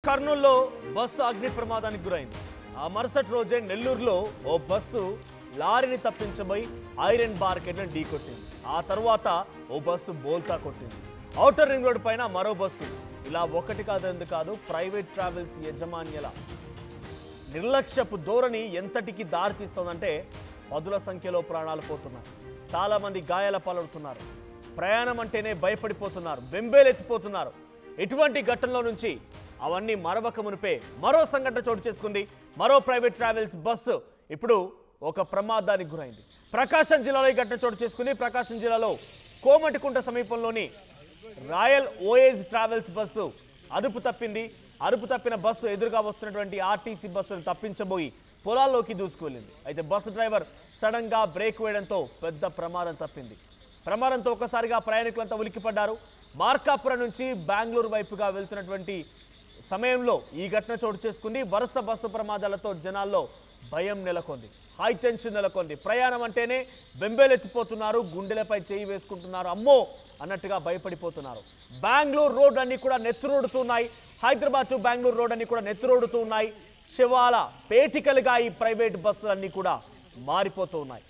కర్నూలులో బస్సు అగ్ని ప్రమాదానికి గురైంది. ఆ మరుసటి రోజే నెల్లూరులో ఓ బస్సు లారీని తప్పించబోయి ఐరన్ బార్కెట్ను ఢీకొట్టింది. ఆ తర్వాత ఓ బస్సు బోల్తా కొట్టింది. ఔటర్ రింగ్ రోడ్ పైన మరో బస్సు. ఇలా ఒకటి కాదు కాదు ప్రైవేట్ ట్రావెల్స్ యజమాన్యాల నిర్లక్ష్యపు ధోరణి ఎంతటికి దారితీస్తోందంటే పదుల సంఖ్యలో ప్రాణాలు పోతున్నాయి. చాలా మంది గాయాల పాలవుతున్నారు. ప్రయాణం అంటేనే భయపడిపోతున్నారు, బెంబేలెత్తిపోతున్నారు. ఇటువంటి ఘటనలో నుంచి అవన్నీ మరవక మునిపే మరో సంఘటన చోటు చేసుకుంది. మరో ప్రైవేట్ ట్రావెల్స్ బస్సు ఇప్పుడు ఒక ప్రమాదానికి గురైంది. ప్రకాశం జిల్లాలో ఈ ఘటన చోటు చేసుకుంది. ప్రకాశం జిల్లాలో కోమటికుంట సమీపంలోని రాయల్ ఓయేజ్ ట్రావెల్స్ బస్సు అదుపు తప్పింది. అదుపు తప్పిన బస్సు ఎదురుగా వస్తున్నటువంటి ఆర్టీసీ బస్సును తప్పించబోయి పొలాల్లోకి దూసుకువెళ్ళింది. అయితే బస్సు డ్రైవర్ సడన్ గా బ్రేక్ వేయడంతో పెద్ద ప్రమాదం తప్పింది. ప్రమాదంతో ఒక్కసారిగా ప్రయాణికులంతా ఉలిక్కిపడ్డారు. మార్కాపురం నుంచి బెంగళూరు వైపుగా వెళ్తున్నటువంటి సమయంలో ఈ ఘటన చోటు చేసుకుంది. వరుస బస్సు ప్రమాదాలతో జనాల్లో భయం నెలకొంది, హై టెన్షన్ నెలకొంది. ప్రయాణం అంటేనే బెంబేలెత్తిపోతున్నారు, గుండెలపై చేయి వేసుకుంటున్నారు, అమ్మో అన్నట్టుగా భయపడిపోతున్నారు. బెంగళూరు రోడ్ అన్ని కూడా నెత్తురోడుతున్నాయి. హైదరాబాద్ టు బెంగళూరు రోడ్ అన్ని కూడా నెత్తురోడుతూ ఉన్నాయి. శివాల పేటికలుగా ఈ ప్రైవేట్ బస్సులన్నీ కూడా మారిపోతూ ఉన్నాయి.